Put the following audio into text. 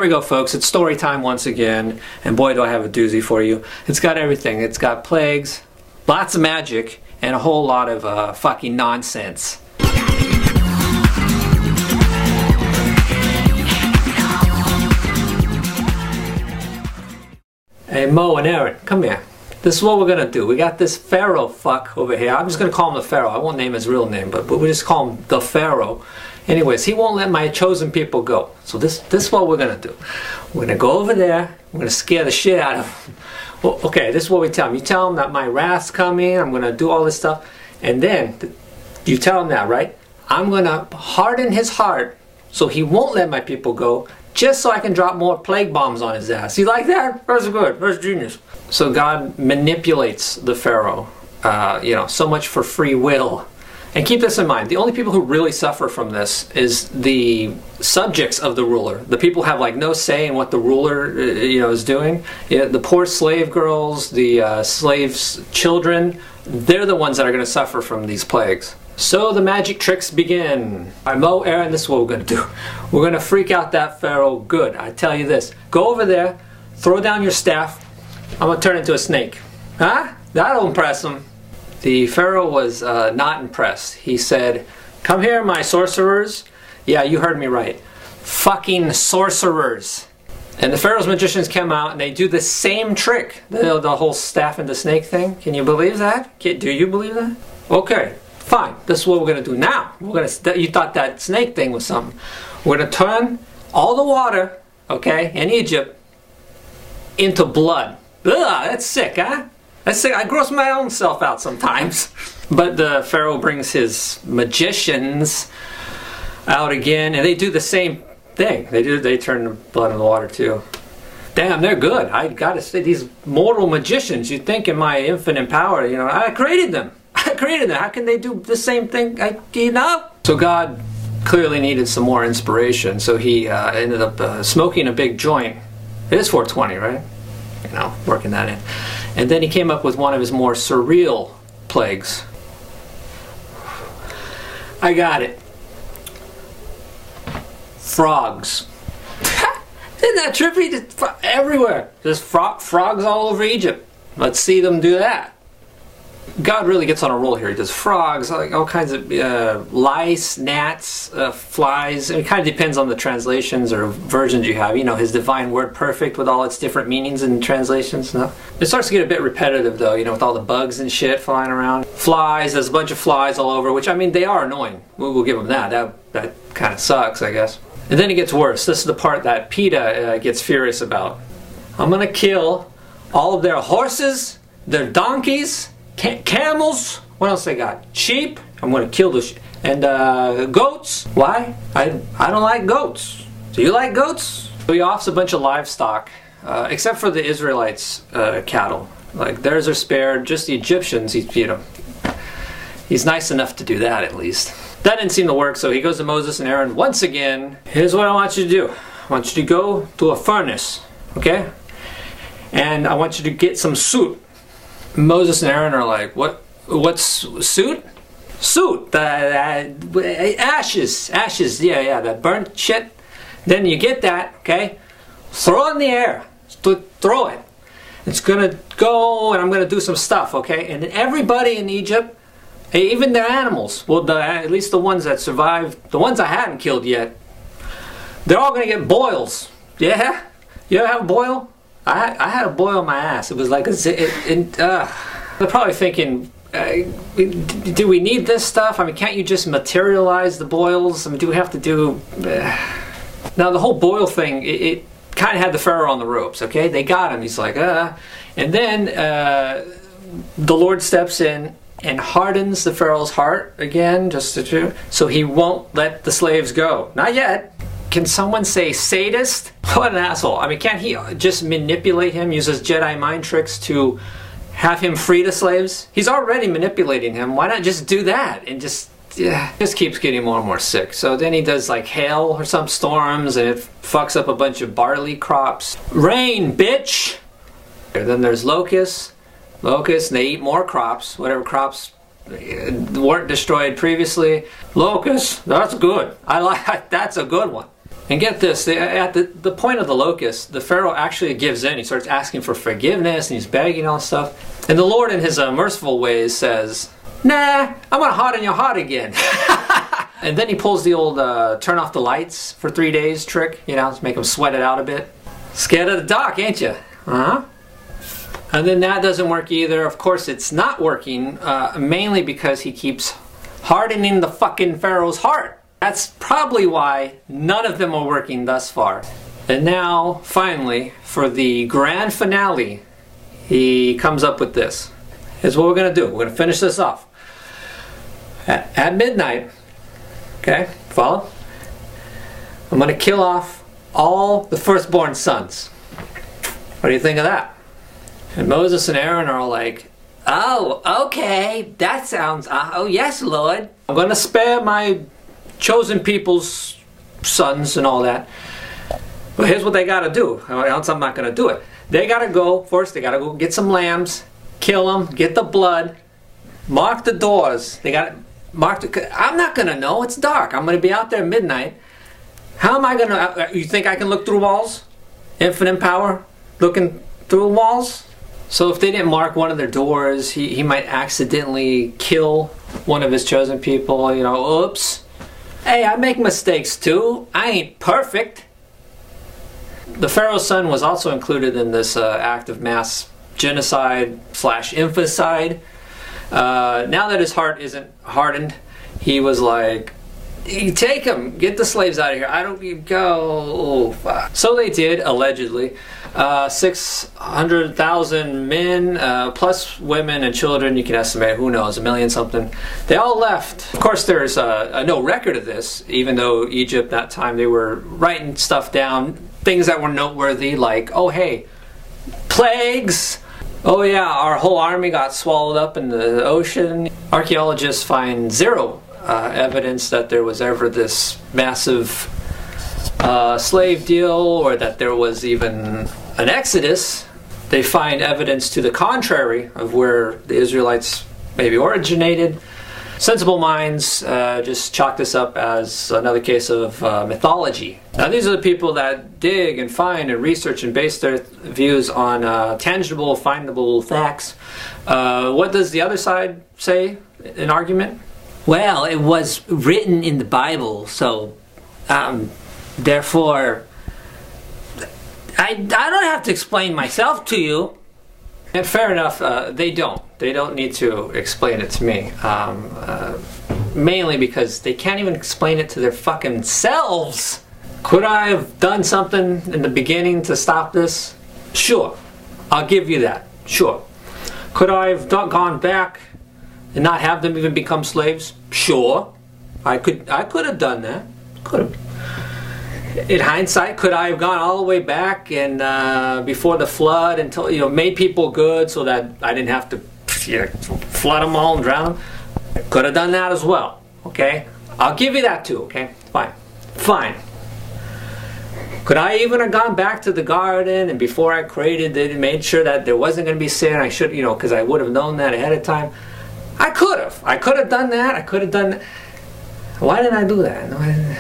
we go, folks. It's story time once again, and boy do I have a doozy for you. It's got everything. It's got plagues, lots of magic, and a whole lot of fucking nonsense. Hey, Mo and Aaron, come here. This is what we're gonna do. We got this Pharaoh fuck over here. I'm just gonna call him the Pharaoh. I won't name his real name, but we just call him the Pharaoh. Anyways, he won't let my chosen people go. So this is what we're gonna do. We're gonna go over there. We're gonna scare the shit out of him. Well, okay, this is what we tell him. You tell him that my wrath's coming. I'm gonna do all this stuff, and then you tell him that, right? I'm gonna harden his heart so he won't let my people go, just so I can drop more plague bombs on his ass. You like that? That's good. That's genius. So God manipulates the Pharaoh. So much for free will. And keep this in mind, the only people who really suffer from this is the subjects of the ruler. The people have like no say in what the ruler is doing. The poor slave girls, the slaves' children, they're the ones that are going to suffer from these plagues. So the magic tricks begin. I Mo, Aaron, this is what we're going to do. We're going to freak out that Pharaoh good. I tell you this. Go over there, throw down your staff. I'm going to turn into a snake. Huh? That'll impress him. The Pharaoh was not impressed. He said, "Come here, my sorcerers." Yeah, you heard me right. Fucking sorcerers. And the Pharaoh's magicians come out and they do the same trick. The whole staff and the snake thing. Can you believe that? Do you believe that? Okay, fine. This is what we're going to do now. You thought that snake thing was something. We're going to turn all the water, okay, in Egypt into blood. Ugh, that's sick, huh? That's sick. I gross my own self out sometimes. But the Pharaoh brings his magicians out again, and they do the same thing. They turn the blood into water too. Damn, they're good. I gotta say, these mortal magicians, you'd think in my infinite power, I created them. I created them. How can they do the same thing? So God clearly needed some more inspiration, so he ended up smoking a big joint. It is 420, right? Working that in. And then he came up with one of his more surreal plagues. I got it. Frogs. Isn't that trippy? Just everywhere. Just frogs all over Egypt. Let's see them do that. God really gets on a roll here. He does frogs, like all kinds of lice, gnats, flies. It kind of depends on the translations or versions you have. His divine word perfect with all its different meanings and translations. No? It starts to get a bit repetitive though, with all the bugs and shit flying around. Flies, there's a bunch of flies all over, which they are annoying. We'll give them that. That kind of sucks, I guess. And then it gets worse. This is the part that PETA gets furious about. I'm going to kill all of their horses, their donkeys, camels, what else they got? Sheep, I'm going to kill the and goats. Why? I don't like goats. Do you like goats? So he offs a bunch of livestock, except for the Israelites' cattle. Like theirs are spared, just the Egyptians, he's nice enough to do that at least. That didn't seem to work, so he goes to Moses and Aaron once again. Here's what I want you to do. I want you to go to a furnace, okay? And I want you to get some soot. Moses and Aaron are like, what's soot? Soot, ashes, yeah, that burnt shit. Then you get that, okay? Throw it in the air, throw it. It's gonna go, and I'm gonna do some stuff, okay? And then everybody in Egypt, even their animals, well, at least the ones that survived, the ones I hadn't killed yet, they're all gonna get boils. Yeah? You ever have a boil? I had a boil on my ass. It was like they're probably thinking, do we need this stuff? Can't you just materialize the boils? Do we have to do... Now, the whole boil thing, it kind of had the Pharaoh on the ropes, okay? They got him. He's like, And then the Lord steps in and hardens the Pharaoh's heart again, so he won't let the slaves go. Not yet. Can someone say sadist? What an asshole. Can't he just manipulate him, use his Jedi mind tricks to have him free the slaves? He's already manipulating him. Why not just do that? And just keeps getting more and more sick. So then he does like hail or some storms, and it fucks up a bunch of barley crops. Rain, bitch! And then there's locusts, and they eat more crops, whatever crops weren't destroyed previously. Locusts, that's good. I like that's a good one. And get this, at the point of the locust, the Pharaoh actually gives in. He starts asking for forgiveness and he's begging all this stuff. And the Lord in his merciful ways says, nah, I'm going to harden your heart again. And then he pulls the old turn off the lights for 3 days trick, you know, to make him sweat it out a bit. Scared of the dark, ain't you? Uh-huh. And then that doesn't work either. Of course, it's not working, mainly because he keeps hardening the fucking Pharaoh's heart. That's probably why none of them are working thus far. And now, finally, for the grand finale, he comes up with this. Here's what we're going to do. We're going to finish this off. At midnight, okay, follow? I'm going to kill off all the firstborn sons. What do you think of that? And Moses and Aaron are all like, oh, okay, that sounds, oh yes, Lord. I'm going to spare my chosen people's sons and all that. But here's what they got to do, or else I'm not going to do it. They got to go, first they got to go get some lambs, kill them, get the blood, mark the doors. They got to mark the, I'm not going to know, it's dark. I'm going to be out there at midnight. How am I going to, you think I can look through walls? Infinite power, looking through walls? So if they didn't mark one of their doors, he might accidentally kill one of his chosen people, you know, oops. Hey, I make mistakes too. I ain't perfect. The Pharaoh's son was also included in this act of mass genocide / infanticide. Now that his heart isn't hardened, he was like, you take him, get the slaves out of here. I don't go. Oh, so they did, allegedly. 600,000 men, plus women and children, you can estimate, who knows, 1 million something. They all left. Of course, there's no record of this, even though Egypt, that time, they were writing stuff down, things that were noteworthy, like, oh, hey, plagues. Oh, yeah, our whole army got swallowed up in the ocean. Archaeologists find zero evidence that there was ever this massive slave deal, or that there was even an exodus. They find evidence to the contrary of where the Israelites maybe originated. Sensible minds just chalk this up as another case of mythology. Now these are the people that dig and find and research and base their views on tangible, findable facts. What does the other side say in argument? Well, it was written in the Bible, so therefore, I don't have to explain myself to you. And fair enough, they don't. They don't need to explain it to me. Mainly because they can't even explain it to their fucking selves. Could I have done something in the beginning to stop this? Sure. I'll give you that. Sure. Could I have gone back and not have them even become slaves? Sure. I could have done that. Could have. In hindsight, could I have gone all the way back and before the flood until, you know, made people good so that I didn't have to, you know, flood them all and drown them? Could have done that as well. Okay? I'll give you that too. Okay? Fine. Fine. Could I even have gone back to the garden and before I created it, made sure that there wasn't going to be sin? I should, you know, because I would have known that ahead of time. I could have. I could have done that. I could have done that. Why didn't I do that?